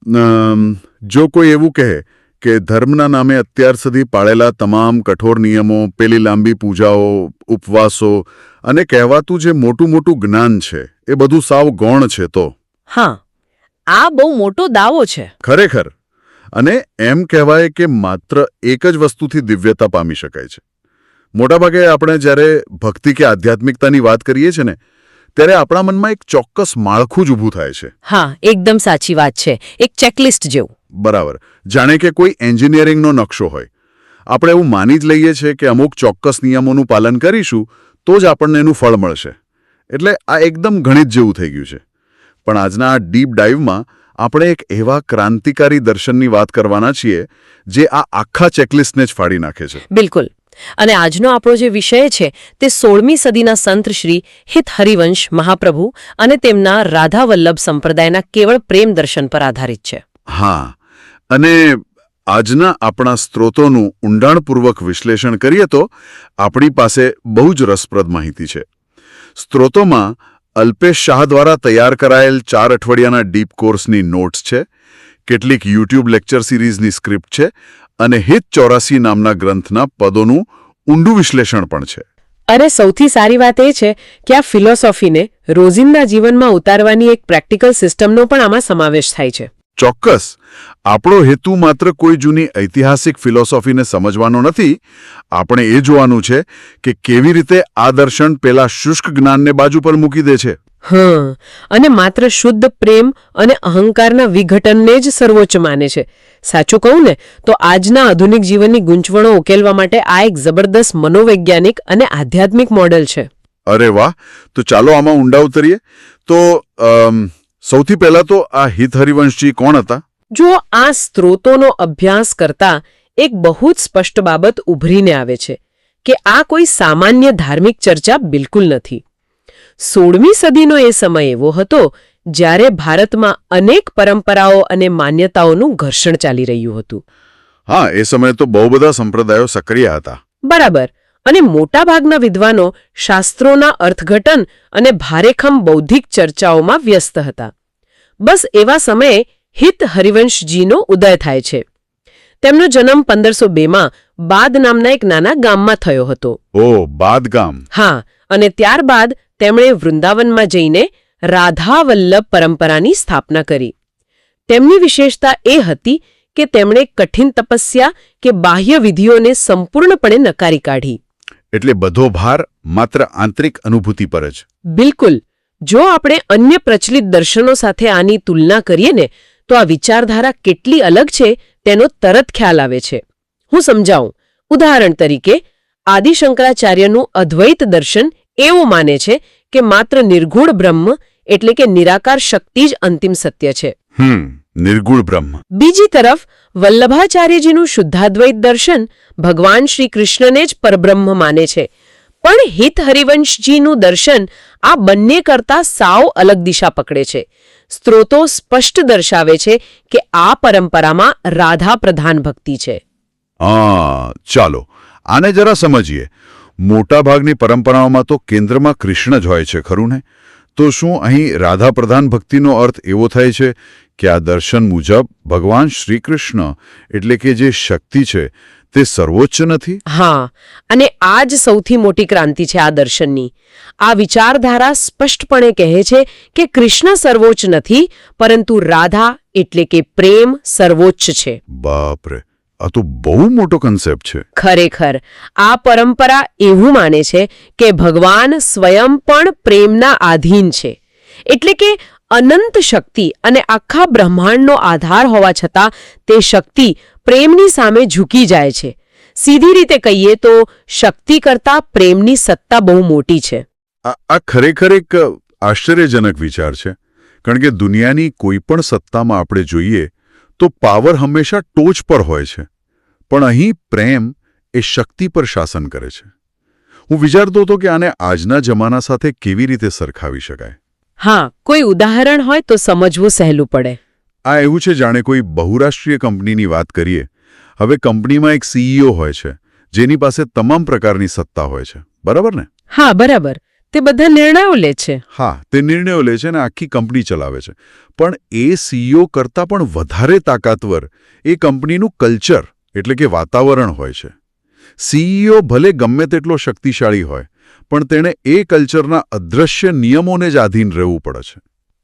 જો કોઈ એવું કહે કે ધર્મના નામે અત્યાર સુધી પાળેલા તમામ કઠોર નિયમો, પેલી લાંબી પૂજાઓ, ઉપવાસો અને કહેવાતું જે મોટું મોટું જ્ઞાન છે એ બધું સાવ ગૌણ છે તો હા, આ બહુ મોટો દાવો છે. ખરેખર. અને એમ કહેવાય કે માત્ર એક જ વસ્તુથી દિવ્યતા પામી શકાય છે. મોટાભાગે આપણે જ્યારે ભક્તિ કે આધ્યાત્મિકતાની વાત કરીએ છીએ ને ત્યારે આપણા મનમાં એક ચોક્કસ માળખું જ ઊભું થાય છે. હા, એકદમ સાચી વાત છે. એક ચેકલિસ્ટ જેવું. બરાબર. જાણે કે કોઈ એન્જિનિયરિંગનો નકશો હોય. આપણે એવું માની જ લઈએ છીએ કે અમુક ચોક્કસ નિયમોનું પાલન કરીશું તો જ આપણને એનું ફળ મળશે. એટલે આ એકદમ ગણિત જેવું થઈ ગયું છે. પણ આજના આ ડીપ ડાઇવમાં આપણે એક એવા ક્રાંતિકારી દર્શનની વાત કરવાના છીએ જે આ આખા ચેકલિસ્ટને જ ફાડી નાખે છે. બિલકુલ. અને આજનો આપણો જે વિષય છે તે 16મી સદીના સંત શ્રી હિત હરિવંશ મહાપ્રભુ અને તેમના રાધા વલ્લભ સંપ્રદાયના કેવળ પ્રેમ દર્શન પર આધારિત છે. હા, અને આજના આપણા સ્ત્રોતોનું ઊંડાણપૂર્વક વિશ્લેષણ કરીએ તો આપણી પાસે બહુ જ રસપ્રદ માહિતી છે. સ્ત્રોતોમાં અલ્પેશ શાહ દ્વારા તૈયાર કરાયેલ 4 અઠવાડિયાના ડીપ કોર્સની નોટ્સ છે, કેટલીક યુટ્યુબ લેક્ચર સિરીઝની સ્ક્રિપ્ટ છે અને હિત 84 નામના ગ્રંથના પદોનું ઊંડું વિશ્લેષણ પણ છે. અરે સૌથી સારી વાત એ છે કે આ ફિલોસોફીને રોજિંદા જીવનમાં ઉતારવાની એક પ્રેક્ટિકલ સિસ્ટમનો પણ આમાં સમાવેશ થાય છે. ચોક્કસ. આપણો હેતુ માત્ર કોઈ જૂની ઐતિહાસિક ફિલોસોફીને સમજવાનો નથી. આપણે એ જોવાનું છે કે કેવી રીતે આ દર્શન પેલા શુષ્ક જ્ઞાનને બાજુ પર મૂકી દે છે. હા, અને માત્ર શુદ્ધ પ્રેમ અને અહંકારના વિઘટનને જ સર્વોચ્ચ માને છે. સાચું કહું ને તો આજના આધુનિક જીવનની ગૂંચવણો ઉકેલવા માટે આ એક જબરદસ્ત મનોવૈજ્ઞાનિક અને આધ્યાત્મિક મોડેલ છે. અરે વાહ! તો ચાલો આમાં ઊંડા ઉતરીએ. તો સૌથી પહેલા તો આ હિત હરિવંશજી કોણ હતા? જો આ સ્ત્રોતોનો અભ્યાસ કરતા એક બહુ જ સ્પષ્ટ બાબત ઉભરીને આવે છે કે આ કોઈ સામાન્ય ધાર્મિક ચર્ચા બિલકુલ નથી. 16મી સદીનો એ સમય એવો હતો જ્યારે ભારતમાં અનેક પરંપરાઓ અને માન્યતાઓનું ઘર્ષણ ચાલી રહ્યું હતું. હા, એ સમયે તો બહુ બધા સંપ્રદાયો સક્રિય હતા. બરાબર. અને મોટાભાગના વિદ્વાનો શાસ્ત્રોના અર્થઘટન અને ભારેખમ બૌદ્ધિક ચર્ચાઓમાં વ્યસ્ત હતા. બસ એવા સમયે હિત હરિવંશજીનો ઉદય થાય છે. તેમનો જન્મ 1502માં બાદ નામના એક નાના ગામમાં થયો હતો. ઓહ, બાદ ગામ. હા, અને ત્યારબાદ તેમણે વૃંદાવનમાં જઈને રાધા વલ્લભ પરંપરાની સ્થાપના કરી. તેમની વિશેષતા એ હતી કે તેમણે કઠિન તપસ્યા કે બાહ્ય વિધિઓને સંપૂર્ણપણે નકારી કાઢી. એટલે બધો ભાર માત્ર આંતરિક અનુભૂતિ પર જ. બિલકુલ. જો આપણે અન્ય પ્રચલિત દર્શનો સાથે આની તુલના કરીએ ને તો આ વિચારધારા કેટલી અલગ છે તેનો તરત ખ્યાલ આવે છે. હું સમજાવું. ઉદાહરણ તરીકે આદિ શંકરાચાર્યનું અદ્વૈત દર્શન એવું માને છે કે માત્ર નિર્ગુણ બ્રહ્મ એટલે કે નિરાકાર શક્તિ જ અંતિમ સત્ય છે. નિર્ગુણ બ્રહ્મ. બીજી તરફ વલ્લભાચાર્યજીનું શુદ્ધાદ્વૈત દર્શન ભગવાન શ્રી કૃષ્ણને જ પરબ્રહ્મ માને છે. પણ હિત હરિવંશજીનું દર્શન આ બંને કરતા સાવ અલગ દિશા પકડે છે. સ્ત્રોતો સ્પષ્ટ દર્શાવે છે કે આ પરંપરામાં રાધા પ્રધાન ભક્તિ છે. ચાલો આને જરા સમજીએ. મોટાભાગની પરંપરાઓમાં તો કેન્દ્રમાં કૃષ્ણ જ હોય છે, ખરું ને? તો શું અહીં રાધા પ્રધાન ભક્તિનો અર્થ એવો થાય છે કે આ દર્શન મુજબ ભગવાન શ્રી કૃષ્ણ એટલે કે જે શક્તિ છે તે સર્વોચ્ચ નથી? હા, અને આ જ સૌથી મોટી ક્રાંતિ છે આ દર્શનની. આ વિચારધારા સ્પષ્ટપણે કહે છે કે કૃષ્ણ સર્વોચ્ચ નથી, પરંતુ રાધા એટલે કે પ્રેમ સર્વોચ્ચ છે. બાપરે, આ તો બહુ મોટો કન્સેપ્ટ છે. ખરેખર. આ પરંપરા એવું માને છે કે ભગવાન સ્વયં પણ પ્રેમના આધીન છે. એટલે કે અનંત શક્તિ અને આખા બ્રહ્માંડનો આધાર હોવા છતાં તે શક્તિ પ્રેમની સામે ઝૂકી જાય છે. સીધી રીતે કહીએ તો શક્તિ કરતાં પ્રેમની સત્તા બહુ મોટી છે. આ ખરેખર એક આશ્ચર્યજનક વિચાર છે. કારણ કે દુનિયાની કોઈ પણ સત્તામાં આપણે જોઈએ તો પાવર હંમેશા ટોચ પર હોય છે, પણ અહીં પ્રેમ એ શક્તિ પર શાસન કરે છે. હું વિચારતો હતો કે આને આજના જમાના સાથે કેવી રીતે સરખાવી શકાય. હા, કોઈ ઉદાહરણ હોય તો સમજવું સહેલું પડે. આ એવું છે જાણે કોઈ બહુરાષ્ટ્રીય કંપનીની વાત કરીએ. હવે કંપનીમાં એક સીઈઓ હોય છે જેની પાસે તમામ પ્રકારની સત્તા હોય છે, બરાબર ને? હા, બરાબર. તે બધા નિર્ણયો લે છે. હા, તે નિર્ણયો લે છે અને આખી કંપની ચલાવે છે. પણ એ સીઈઓ કરતાં પણ વધારે તાકાતવર એ કંપનીનું કલ્ચર એટલે કે વાતાવરણ હોય છે. સીઈઓ ભલે ગમે તેટલો શક્તિશાળી હોય, પણ તેણે એ કલ્ચરના અદૃશ્ય નિયમોને જ આધીન રહેવું પડે છે.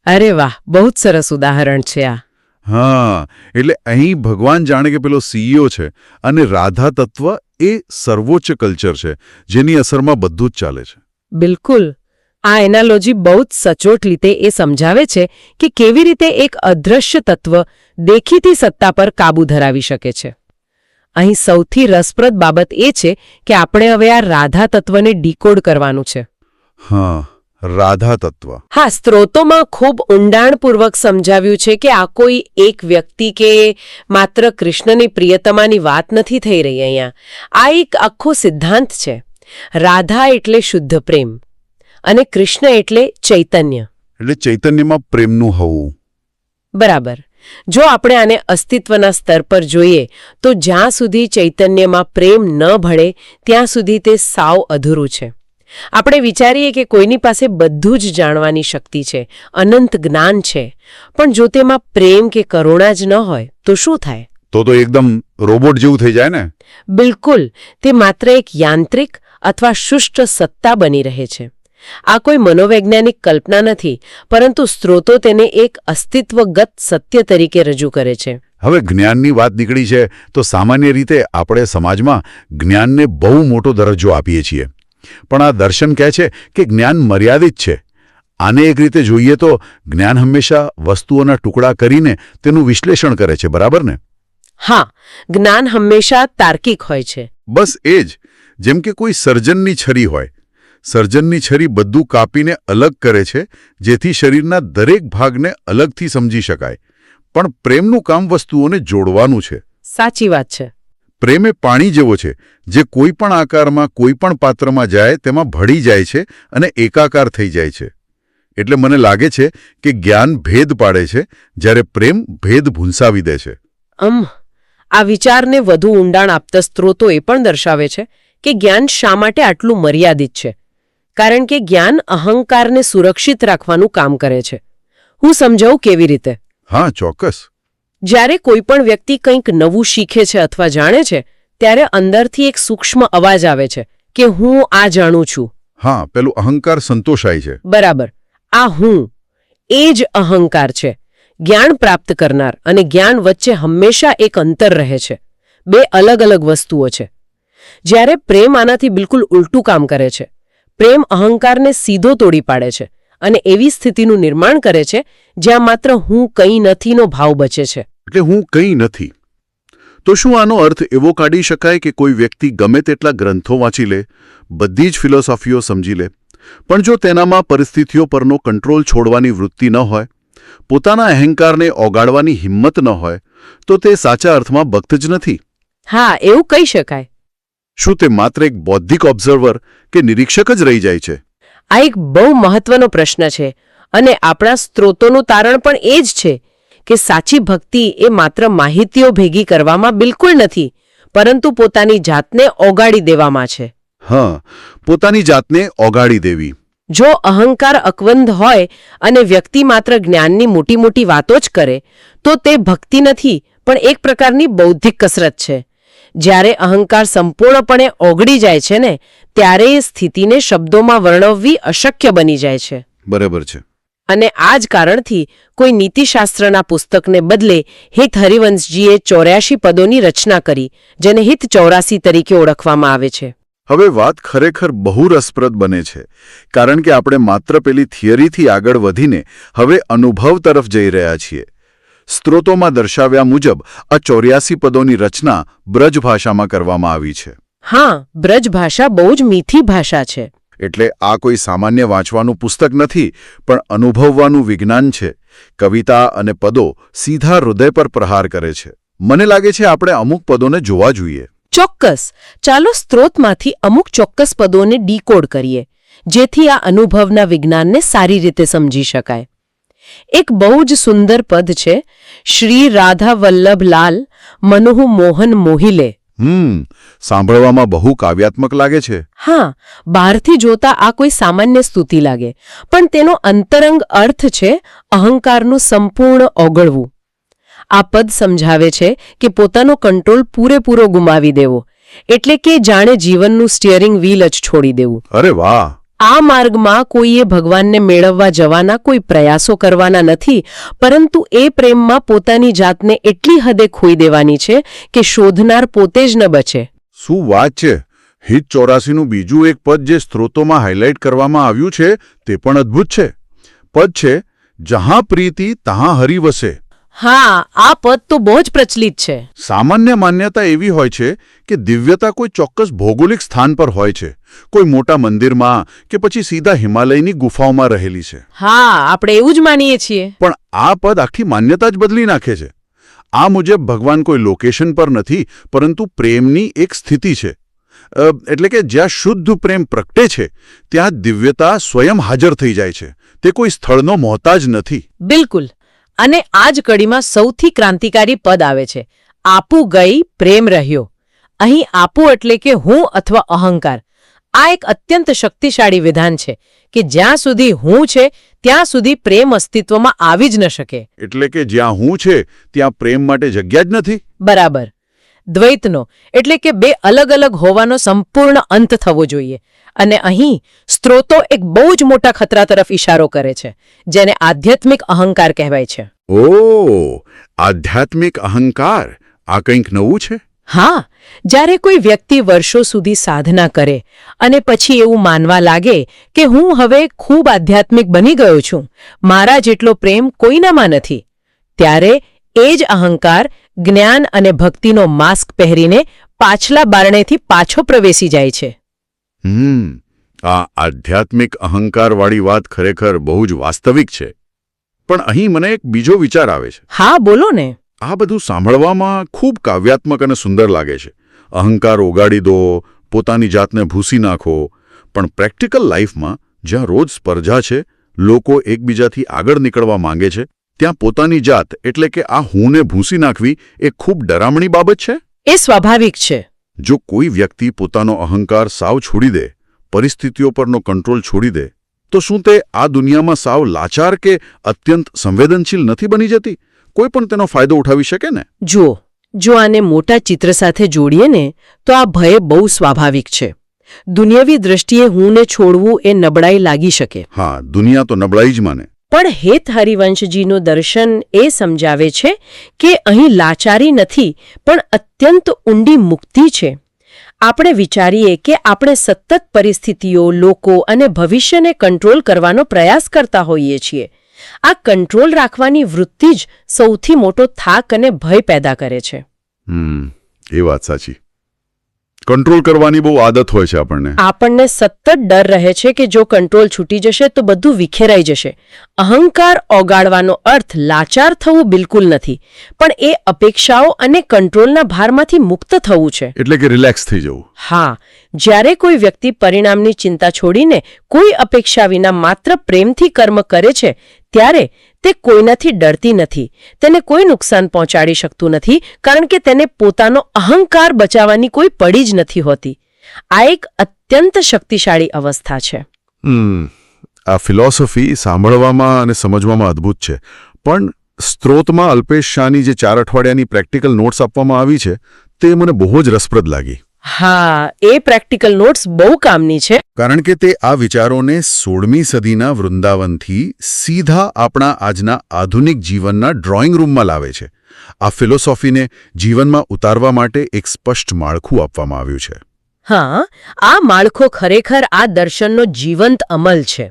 અરે વાહ, બહુ જ સરસ ઉદાહરણ છે આ. હા, એટલે અહીં ભગવાન જાણે કે પેલો સીઈઓ છે અને રાધા તત્વ એ સર્વોચ્ચ કલ્ચર છે જેની અસરમાં બધું જ ચાલે છે. બિલકુલ. આ એનાલોજી બહુ જ સચોટ રીતે એ સમજાવે છે કે કેવી રીતે એક અદૃશ્ય તત્વ દેખીતી સત્તા પર કાબૂ ધરાવી શકે છે. અહીં સૌથી રસપ્રદ બાબત એ છે કે આપણે હવે આ રાધા તત્વને ડીકોડ કરવાનું છે. હા, રાધા તત્વ. હા, સ્ત્રોતોમાં ખૂબ ઊંડાણપૂર્વક સમજાવ્યું છે કે આ કોઈ એક વ્યક્તિ કે માત્ર કૃષ્ણની પ્રિયતમાની વાત નથી થઈ રહી અહીંયા. આ એક આખો સિદ્ધાંત છે. રાધા એટલે શુદ્ધ પ્રેમ અને કૃષ્ણ એટલે ચૈતન્ય. એટલે ચૈતન્યમાં પ્રેમનું હોવું. બરાબર. જો આપણે આને અસ્તિત્વના સ્તર પર જોઈએ તો જ્યાં સુધી ચૈતન્યમાં પ્રેમ ન ભળે ત્યાં સુધી તે સાવ અધૂરું છે. આપણે વિચારીએ કે કોઈની પાસે બધું જ જાણવાની શક્તિ છે, અનંત જ્ઞાન છે, પણ જો તેમાં પ્રેમ કે કરુણા જ ન હોય તો શું થાય? તો એકદમ રોબોટ જેવું થઈ જાય ને. બિલકુલ. તે માત્ર એક યાંત્રિક અથવા શુષ્ટ સત્તા બની રહે છે. આ કોઈ મનોવૈજ્ઞાનિક કલ્પના નથી, પરંતુ સ્ત્રોતો તેને એક અસ્તિત્વગત સત્ય તરીકે રજૂ કરે છે. હવે જ્ઞાનની વાત નીકળી છે તો સામાન્ય રીતે આપણે સમાજમાં જ્ઞાનને બહુ મોટો દરજ્જો આપીએ છીએ. પણ આ દર્શન કહે છે કે જ્ઞાન મર્યાદિત છે. આને એક રીતે જોઈએ તો જ્ઞાન હંમેશા વસ્તુઓના ટુકડા કરીને તેનું વિશ્લેષણ કરે છે, બરાબર ને? હા, જ્ઞાન હંમેશા તાર્કિક હોય છે. બસ એ જ. જેમ કે કોઈ સર્જનની છરી હોય. સર્જનની છરી બધું કાપીને અલગ કરે છે જેથી શરીરના દરેક ભાગને અલગથી સમજી શકાય. પણ પ્રેમનું કામ વસ્તુઓને જોડવાનું છે. સાચી વાત છે. પ્રેમ એ પાણી જેવો છે જે કોઈ પણ આકારમાં કોઈ પણ પાત્રમાં જાય તેમાં ભળી જાય છે અને એકાકાર થઈ જાય છે. એટલે મને લાગે છે કે જ્ઞાન ભેદ પાડે છે જ્યારે પ્રેમ ભેદ ભૂંસાવી દે છે. આ વિચારને વધુ ઊંડાણ આપતા સ્ત્રોતો એ પણ દર્શાવે છે કે જ્ઞાન શા માટે આટલું મર્યાદિત છે. કારણ કે જ્ઞાન અહંકારને સુરક્ષિત રાખવાનું કામ કરે છે. હું સમજાવું કેવી રીતે. હા, ચોક્કસ. જ્યારે કોઈ પણ વ્યક્તિ કંઈક નવું શીખે છે અથવા જાણે છે ત્યારે અંદરથી એક સૂક્ષ્મ અવાજ આવે છે કે હું આ જાણું છું. હા, પેલું અહંકાર સંતોષાય છે. બરાબર. આ હું એ જ અહંકાર છે. જ્ઞાન પ્રાપ્ત કરનાર અને જ્ઞાન વચ્ચે હંમેશા એક અંતર રહે છે. બે અલગ અલગ વસ્તુઓ છે. જ્યારે પ્રેમ આનાથી બિલકુલ ઉલટું કામ કરે છે. પ્રેમ અહંકારને સીધો તોડી પાડે છે અને એવી સ્થિતિનું નિર્માણ કરે છે જ્યાં માત્ર હું કંઈ નથીનો ભાવ બચે છે. એટલે હું કંઈ નથી. તો શું આનો અર્થ એવો કાઢી શકાય કે કોઈ વ્યક્તિ ગમે તેટલા ગ્રંથો વાંચી લે, બધી જ ફિલોસોફીઓ સમજી લે, પણ જો તેનામાં પરિસ્થિતિઓ પરનો કંટ્રોલ છોડવાની વૃત્તિ ન હોય, પોતાના અહંકારને ઓગાળવાની હિંમત ન હોય, તો તે સાચા અર્થમાં ભક્ત જ નથી? હા, એવું કહી શકાય. શું તે માત્ર એક બૌદ્ધિક ઓબ્ઝર્વર કે નિરીક્ષક જ રહી જાય છે? આ એક બહુ મહત્વનો પ્રશ્ન છે અને આપણા સ્ત્રોતોનું તારણ પણ એ જ છે કે સાચી ભક્તિ એ માત્ર માહિતીઓ ભેગી કરવામાં બિલકુલ નથી, પરંતુ પોતાની જાતને ઓગાળી દેવામાં છે. હા, પોતાની જાતને ઓગાળી દેવી. જો અહંકાર અકબંધ હોય અને વ્યક્તિ માત્ર જ્ઞાનની મોટી મોટી વાતો જ કરે તો તે ભક્તિ નથી, પણ એક પ્રકારની બૌદ્ધિક કસરત છે. જ્યારે અહંકાર સંપૂર્ણપણે ઓગળી જાય છે ને ત્યારે એ સ્થિતિને શબ્દોમાં વર્ણવવી અશક્ય બની જાય છે. બરાબર છે. અને આ જ કારણથી કોઈ નીતિશાસ્ત્રના પુસ્તકને બદલે હિત હરિવંશજીએ 84 પદોની રચના કરી, જેને હિત 84 તરીકે ઓળખવામાં આવે છે. હવે વાત ખરેખર બહુ રસપ્રદ બને છે, કારણ કે આપણે માત્ર પેલી થિયરીથી આગળ વધીને હવે અનુભવ તરફ જઈ રહ્યા છીએ. સ્ત્રોતોમાં દર્શાવ્યા મુજબ આ 84 પદોની રચના બ્રજ ભાષામાં કરવામાં આવી છે. હા, બ્રજ ભાષા બહુ જ મીઠી ભાષા છે. એટલે આ કોઈ સામાન્ય વાંચવાનું પુસ્તક નથી, પણ અનુભવવાનું વિજ્ઞાન છે. કવિતા અને પદો સીધા હૃદય પર પ્રહાર કરે છે. મને લાગે છે આપણે અમુક પદોને જોવા જોઈએ. ચોક્કસ. ચાલો સ્ત્રોતમાંથી અમુક ચોક્કસ પદોને ડીકોડ કરીએ, જેથી આ અનુભવના વિજ્ઞાનને સારી રીતે સમજી શકાય. એક બહુ જ સુંદર પદ છે, શ્રી રાધા વલ્લભ લાલ મનુહુ મોહન મોહિલે. સાંભળવામાં બહુ કાવ્યાત્મક લાગે છે. હા, બહારથી જોતા આ કોઈ સામાન્ય સ્તુતિ લાગે, પણ તેનો અંતરંગ અર્થ છે અહંકારનું સંપૂર્ણ ઓગળવું. આ પદ સમજાવે છે કે પોતાનો કંટ્રોલ પૂરેપૂરો ગુમાવી દેવો, એટલે કે જાણે જીવનનું સ્ટિયરિંગ વ્હીલ જ છોડી દેવું. અરે વાહ! આ માર્ગમાં કોઈએ ભગવાનને મેળવવા જવાના કોઈ પ્રયાસો કરવાના નથી, પરંતુ એ પ્રેમમાં પોતાની જાતને એટલી હદે ખોઈ દેવાની છે કે શોધનાર પોતે જ ન બચે. શું વાત છે! હિત 84નું બીજું એક પદ જે સ્ત્રોતોમાં હાઇલાઇટ કરવામાં આવ્યું છે તે પણ અદ્ભુત છે. પદ છે, જહાં પ્રીતિ તહાં હરિ વસે. હા, આ પદ તો બહુ જ પ્રચલિત છે. સામાન્ય માન્યતા એવી હોય છે કે દિવ્યતા કોઈ ચોક્કસ ભૌગોલિક સ્થાન પર હોય છે, કોઈ મોટા મંદિરમાં કે પછી સીધા હિમાલયની ગુફાઓમાં રહેલી છે. હા, આપણે એવું જ માનીએ છીએ. પણ આ પદ આખી માન્યતા જ બદલી નાખે છે. આ મુજબ ભગવાન કોઈ લોકેશન પર નથી, પરંતુ પ્રેમની એક સ્થિતિ છે. એટલે કે જ્યાં શુદ્ધ પ્રેમ પ્રગટે છે ત્યાં દિવ્યતા સ્વયં હાજર થઈ જાય છે. તે કોઈ સ્થળનો મોહતાજ નથી. બિલકુલ. અને આ જ કડીમાં સૌથી ક્રાંતિકારી પદ આવે છે, આપું ગઈ પ્રેમ રહ્યો. અહીં આપું એટલે કે હું અથવા અહંકાર. આ એક અત્યંત શક્તિશાળી વિધાન છે કે જ્યાં સુધી હું છે ત્યાં સુધી પ્રેમ અસ્તિત્વમાં આવી જ ન શકે. એટલે કે જ્યાં હું છે ત્યાં પ્રેમ માટે જગ્યા જ નથી. બરાબર. દ્વૈતનો એટલે કે બે અલગ અલગ હોવાનો સંપૂર્ણ અંત થવો જોઈએ. અને અહીં સ્ત્રોતો એક બહુ જ મોટા ખતરા તરફ ઇશારો કરે છે, જેને આધ્યાત્મિક અહંકાર કહેવાય છે. ઓહ, આધ્યાત્મિક અહંકાર! આ કંઈક નવું છે. હા, જ્યારે કોઈ વ્યક્તિ વર્ષો સુધી સાધના કરે અને પછી એવું માનવા લાગે કે હું હવે ખૂબ આધ્યાત્મિક બની ગયો છું, મારા જેટલો પ્રેમ કોઈનામાં નથી, ત્યારે એ જ અહંકાર જ્ઞાન અને ભક્તિનો માસ્ક પહેરીને પાછલા બારણેથી પાછો પ્રવેશી જાય છે. આ આધ્યાત્મિક અહંકારવાળી વાત ખરેખર બહુ જ વાસ્તવિક છે. પણ અહીં મને એક બીજો વિચાર આવે છે. હા, બોલો ને. આ બધું સાંભળવામાં ખૂબ કાવ્યાત્મક અને સુંદર લાગે છે. અહંકાર ઓગાળી દો, પોતાની જાતને ભૂસી નાખો. પણ પ્રેક્ટિકલ લાઈફમાં જ્યાં રોજ સ્પર્ધા છે, લોકો એકબીજાથી આગળ નીકળવા માંગે છે, ત્યાં પોતાની જાત એટલે કે આ હુંને ભૂસી નાખવી એ ખૂબ ડરામણી બાબત છે. એ સ્વાભાવિક છે. જો કોઈ વ્યક્તિ પોતાનો અહંકાર સાવ છોડી દે, પરિસ્થિતિઓ પરનો કંટ્રોલ છોડી દે, તો શું તે આ દુનિયામાં સાવ લાચાર કે અત્યંત સંવેદનશીલ નથી બની જતી? કોઈ પણ તેનો ફાયદો ઉઠાવી શકે ને? જુઓ, જો આને મોટા ચિત્ર સાથે જોડીએ ને તો આ ભય બહુ સ્વાભાવિક છે. દુનિયાવી દ્રષ્ટિએ હુંને છોડવું એ નબળાઈ લાગી શકે. હા, દુનિયા તો નબળાઈ જ માને. પણ હેત હરિવંશજીનું દર્શન એ સમજાવે છે કે અહીં લાચારી નથી, પણ અત્યંત ઊંડી મુક્તિ છે. આપણે વિચારીએ કે આપણે સતત પરિસ્થિતિઓ, લોકો અને ભવિષ્યને કંટ્રોલ કરવાનો પ્રયાસ કરતા હોઈએ છીએ. આ કંટ્રોલ રાખવાની વૃત્તિ જ સૌથી મોટો થાક અને ભય પેદા કરે છે. એ વાત સાચી. કંટ્રોલ કરવાની બહુ આદત હોય છે આપણને. આપણને સતત ડર રહે છે કે જો કંટ્રોલ છૂટી જશે તો બધું વિખેરાઈ જશે. અહંકાર ઓગાળવાનો અર્થ લાચાર થવું બિલકુલ નથી, પણ એ અપેક્ષાઓ અને કંટ્રોલના ભારમાંથી મુક્ત થવું છે. એટલે કે રિલેક્સ થઈ જવું. હા, જ્યારે કોઈ વ્યક્તિ પરિણામની ચિંતા છોડીને કોઈ અપેક્ષા વિના માત્ર પ્રેમથી કર્મ કરે છે, ત્યારે તે કોઈનાથી ડરતી નથી, તેને કોઈ નુકસાન પહોંચાડી શકતું નથી, કારણ કે તેને પોતાનો અહંકાર બચાવવાની કોઈ પડી જ નથી હોતી. આ એક અત્યંત શક્તિશાળી અવસ્થા છે. આ ફિલોસોફી સાંભળવામાં અને સમજવામાં અદ્ભુત છે. પણ સ્ત્રોતમાં અલ્પેશ શાહની જે 4 અઠવાડિયાની પ્રેક્ટિકલ નોટ્સ આપવામાં આવી છે તે મને બહુ જ રસપ્રદ લાગી. હા, એ પ્રેક્ટિકલ નોટ્સ બહુ કામની છે. કારણ કે તે આ વિચારોને 16મી સદીના વૃંદાવનથી સીધા આપણા આજના આધુનિક જીવનના ડ્રોઈંગ રૂમમાં લાવે છે. આ ફિલોસોફીને જીવનમાં ઉતારવા માટે એક સ્પષ્ટ માળખું આપવામાં આવ્યું છે. હા, આ માળખો ખરેખર આ દર્શનનો જીવંત અમલ છે.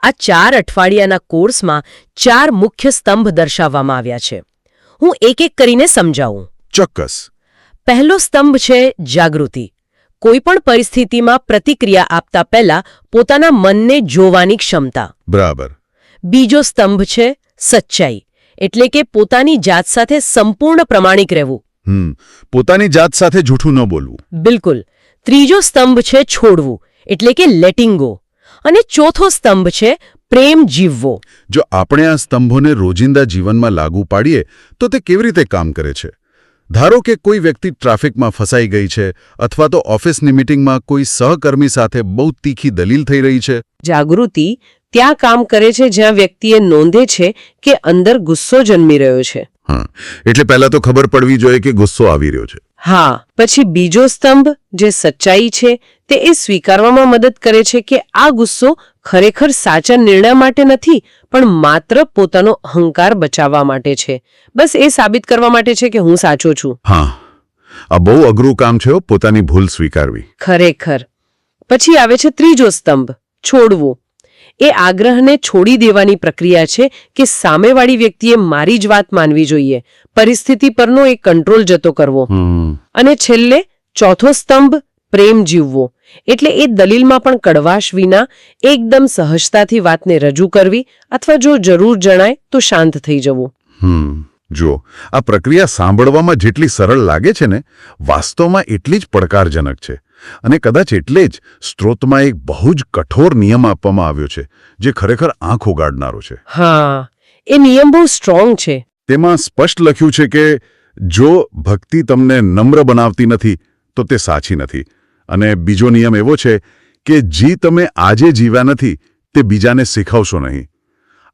આ 4 અઠવાડિયાના કોર્સમાં 4 મુખ્ય સ્તંભ દર્શાવવામાં આવ્યા છે. હું એક એક કરીને સમજાવું. ચોક્કસ. પહેલો સ્તંભ છે જાગૃતિ. કોઈ પણ પરિસ્થિતિમાં પ્રતિક્રિયા આપતા પહેલા પોતાના મનને જોવાની ક્ષમતા. બરાબર. બીજો સ્તંભ છે સચ્ચાઈ, એટલે કે પોતાની જાત સાથે સંપૂર્ણ પ્રમાણિક રહેવું. પોતાની જાત સાથે જૂઠું ન બોલવું. બિલકુલ. ત્રીજો સ્તંભ છે છોડવું, એટલે કે લેટિંગ ગો. અને ચોથો સ્તંભ છે પ્રેમ જીવવો. જો આપણે આ સ્તંભોને રોજિંદા જીવનમાં લાગુ પાડીએ તો તે કેવી રીતે કામ કરે છે? ધારો કે કોઈ વ્યક્તિ ટ્રાફિકમાં ફસાઈ ગઈ છે અથવા તો ઓફિસની મીટિંગમાં કોઈ સહકર્મી સાથે બહુ તીખી દલીલ થઈ રહી છે. જાગૃતિ ત્યાં કામ કરે છે જ્યાં વ્યક્તિએ નોંધે છે કે અંદર ગુસ્સો જન્મી રહ્યો છે. હા, એટલે પહેલા તો ખબર પડવી જોઈએ કે ગુસ્સો આવી રહ્યો છે. હા, પછી બીજો સ્તંભ જે સચ્ચાઈ છે તે એ સ્વીકારવામાં મદદ કરે છે કે આ ગુસ્સો ખરેખર સાચા નિર્ણય માટે નથી, પણ માત્ર પોતાનો અહંકાર બચાવવા માટે છે. બસ એ સાબિત કરવા માટે છે કે હું સાચો છું. હા, આ બહુ અઘરું કામ છે, પોતાની ભૂલ સ્વીકારવી. ખરેખર. પછી આવે છે ત્રીજો સ્તંભ, છોડવું. એ આગ્રહને છોડી દેવાની પ્રક્રિયા છે કે સામેવાળી વ્યક્તિએ મારી જ વાત માનવી જોઈએ, પરિસ્થિતિ પરનો એ કંટ્રોલ જતો કરવો. અને છેલ્લે ચોથો સ્તંભ, પ્રેમ જીવવો. એટલે એ દલીલમાં પણ કડવાશ વિના એકદમ સહજતાથી વાતને રજૂ કરવી, અથવા જો જરૂર જણાય તો શાંત થઈ જવું. જો આ પ્રક્રિયા સાંભળવામાં જેટલી સરળ લાગે છે ને, વાસ્તવમાં એટલી જ પડકારજનક છે. અને કદાચ એટલે જ સ્ત્રોતમાં એક બહુ જ કઠોર નિયમ આપવામાં આવ્યો છે, જે ખરેખર આંખ ઉગાડનારો છે. હા, એ નિયમ બહુ સ્ટ્રોંગ છે. તેમાં સ્પષ્ટ લખ્યું છે કે જો ભક્તિ તમને નમ્ર બનાવતી નથી તો તે સાચી નથી. અને બીજો નિયમ એવો છે કે જે તમે આજે જીવ્યા નથી તે બીજાને શીખવશો નહીં.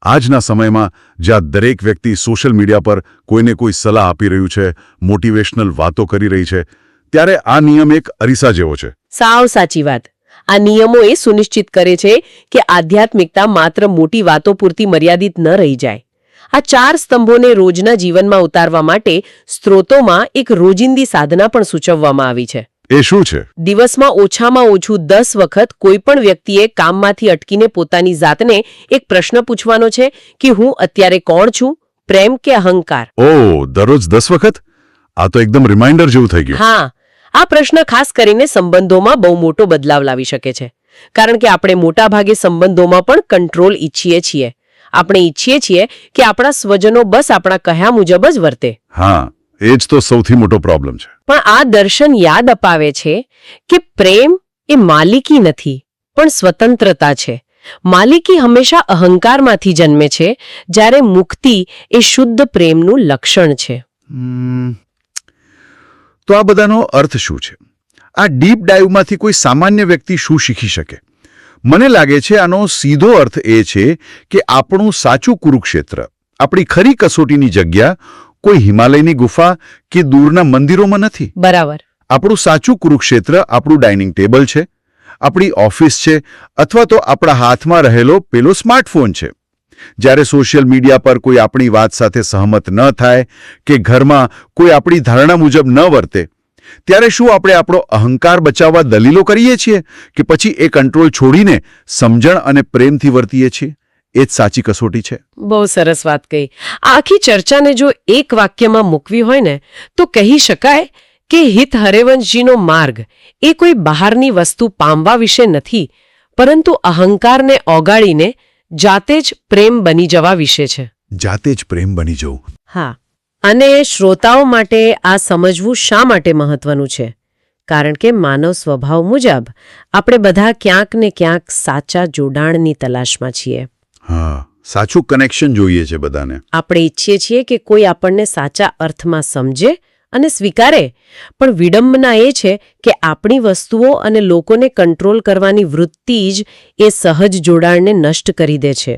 આજના સમયમાં જ્યાં દરેક વ્યક્તિ સોશિયલ મીડિયા પર કોઈને કોઈ સલાહ આપી રહ્યું છે, મોટિવેશનલ વાતો કરી રહી છે, ત્યારે આ નિયમ એક અરીસા જેવો છે. સાવ સાચી વાત. આ નિયમો એ સુનિશ્ચિત કરે છે કે આધ્યાત્મિકતા માત્ર મોટી વાતો પૂરતી મર્યાદિત ન રહી જાય. આ 4 સ્તંભોને રોજના જીવનમાં ઉતારવા માટે સ્ત્રોતોમાં એક રોજિંદી સાધના પણ સૂચવવામાં આવી છે. એ શું છે? દિવસમાં ઓછામાં ઓછું 10 વખત કોઈ પણ વ્યક્તિએ કામમાંથી અટકીને પોતાની જાતને એક પ્રશ્ન પૂછવાનો છે કે હું અત્યારે કોણ છું, પ્રેમ કે અહંકાર? ઓહ, દરરોજ 10 વખત? આ તો એકદમ રિમાઇન્ડર જેવું થઈ ગયું. હા, આ પ્રશ્ન ખાસ કરીને સંબંધોમાં બહુ મોટો બદલાવ લાવી શકે છે. કારણ કે આપણે મોટાભાગે સંબંધોમાં પણ કંટ્રોલ ઈચ્છીએ છીએ. આપણે ઈચ્છીએ છીએ કે આપણા સ્વજનો બસ આપણા કહ્યા મુજબ જ વર્તે. હા, એ જ તો સૌથી મોટો પ્રોબ્લેમ છે. પણ આ દર્શન યાદ અપાવે છે કે પ્રેમ એ માલિકી નથી, પણ સ્વતંત્રતા છે. માલિકી હંમેશા અહંકારમાંથી જન્મે છે, જ્યારે મુક્તિ એ શુદ્ધ પ્રેમનું લક્ષણ છે. તો આ બધાનો અર્થ શું છે? આ ડીપ ડાઈવમાંથી કોઈ સામાન્ય વ્યક્તિ શું શીખી શકે? મને લાગે છે આનો સીધો અર્થ એ છે કે આપણું સાચું કુરુક્ષેત્ર, આપણી ખરી કસોટીની જગ્યા કોઈ હિમાલયની ગુફા કે દૂરના મંદિરોમાં નથી. બરાબર. આપણું સાચું કુરુક્ષેત્ર આપણું ડાઇનિંગ ટેબલ છે, આપણી ઓફિસ છે, અથવા તો આપણા હાથમાં રહેલો પેલો સ્માર્ટફોન છે. જ્યારે સોશિયલ મીડિયા પર કોઈ આપણી વાત સાથે સહમત ન થાય કે ઘરમાં કોઈ આપણી ધારણા મુજબ ન વર્તે, ત્યારે શું આપણે આપણો અહંકાર બચાવવા દલીલો કરીએ છીએ કે પછી એ કંટ્રોલ છોડીને સમજણ અને પ્રેમથી વર્તીએ છીએ? એ જ સાચી કસોટી છે. બહુ સરસ વાત કહી. આખી ચર્ચાને જો એક વાક્યમાં મૂકવી હોય ને તો કહી શકાય કે હિત હરેવંશજીનો માર્ગ એ કોઈ બહારની વસ્તુ પામવા વિશે નથી, પરંતુ અહંકારને ઓગાળીને જાતે જ પ્રેમ બની જવા વિશે છે. જાતે જ પ્રેમ બની જવું. હા, અને શ્રોતાઓ માટે આ સમજવું શા માટે મહત્વનું છે? કારણ કે માનવ સ્વભાવ મુજબ આપણે બધા ક્યાંક ને ક્યાંક સાચા જોડાણની તલાશમાં છીએ. હા, સાચું કનેક્શન જોઈએ છે બધાને. આપણે ઈચ્છીએ છીએ કે કોઈ આપણને સાચા અર્થમાં સમજે અને સ્વીકારે, પણ વિડંબના એ છે કે આપણી વસ્તુઓ અને લોકોને કંટ્રોલ કરવાની વૃત્તિ જ એ સહજ જોડાણને નષ્ટ કરી દે છે.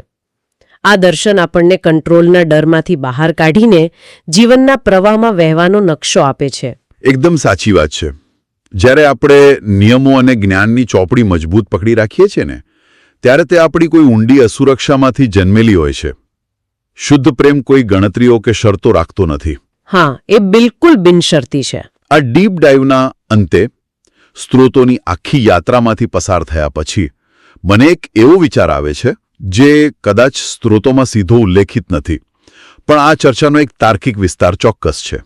આ દર્શન આપણને કંટ્રોલના ડરમાંથી બહાર કાઢીને જીવનના પ્રવાહમાં વહેવાનો નકશો આપે છે. એકદમ સાચી વાત છે. જ્યારે આપણે નિયમો અને જ્ઞાનની ચોપડી મજબૂત પકડી રાખીએ છીએ ને, ત્યારે તે આપણી કોઈ ઊંડી અસુરક્ષામાંથી જન્મેલી હોય છે. શુદ્ધ પ્રેમ કોઈ ગણતરીઓ કે શરતો રાખતો નથી. હા, એ બિલકુલ બિનશરતી છે. આ ડીપ ડાઈવના અંતે સ્ત્રોતોની આખી યાત્રામાંથી પસાર થયા પછી મને એક એવો વિચાર આવે છે જે કદાચ સ્ત્રોતોમાં સીધો ઉલ્લેખિત નથી, પણ આ ચર્ચાનો એક તાર્કિક વિસ્તાર ચોક્કસ છે.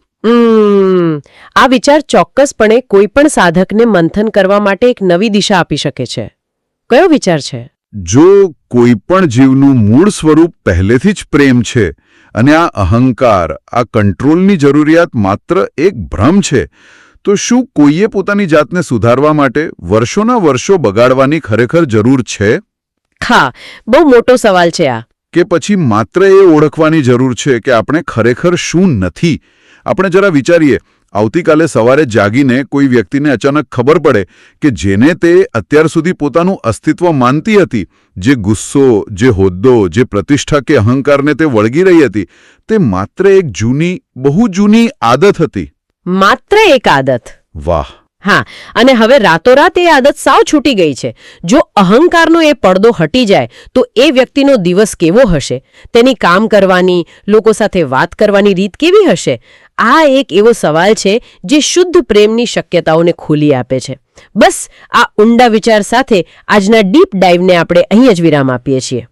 આ વિચાર ચોક્કસપણે કોઈ પણ સાધકને મંથન કરવા માટે એક નવી દિશા આપી શકે છે. કયો વિચાર છે? જો કોઈ પણ જીવનું મૂળ સ્વરૂપ પહેલેથી જ પ્રેમ છે અને આ અહંકાર, આ કંટ્રોલની જરૂરિયાત માત્ર એક ભ્રમ છે, તો શું કોઈએ પોતાની જાતને સુધારવા માટે વર્ષોના વર્ષો બગાડવાની ખરેખર જરૂર છે? હા, બહુ મોટો સવાલ છે આ. કે પછી માત્ર એ ઓળખવાની જરૂર છે કે આપણે ખરેખર શું નથી? આપણે જરા વિચારીએ, આવતીકાલે સવારે જાગીને કોઈ વ્યક્તિને અચાનક ખબર પડે કે જેને તે અત્યાર સુધી પોતાનું અસ્તિત્વ માનતી હતી, જે ગુસ્સો, જે હોદ્દો, જે પ્રતિષ્ઠા કે અહંકારને તે વળગી રહી હતી, તે માત્ર એક જૂની, બહુ જૂની આદત હતી. માત્ર એક આદત. વાહ! હા, અને હવે રાતોરાત એ આદત સાવ છૂટી ગઈ છે. જો અહંકારનો એ પડદો હટી જાય તો એ વ્યક્તિનો દિવસ કેવો હશે? તેની કામ કરવાની, લોકો સાથે વાત કરવાની રીત કેવી હશે? આ એક એવો સવાલ છે જે શુદ્ધ પ્રેમની શક્યતાઓને ખોલી આપે છે. બસ આ ઊંડા વિચાર સાથે આજના ડીપ ડાઇવને આપણે અહીં જ વિરામ આપીએ છીએ.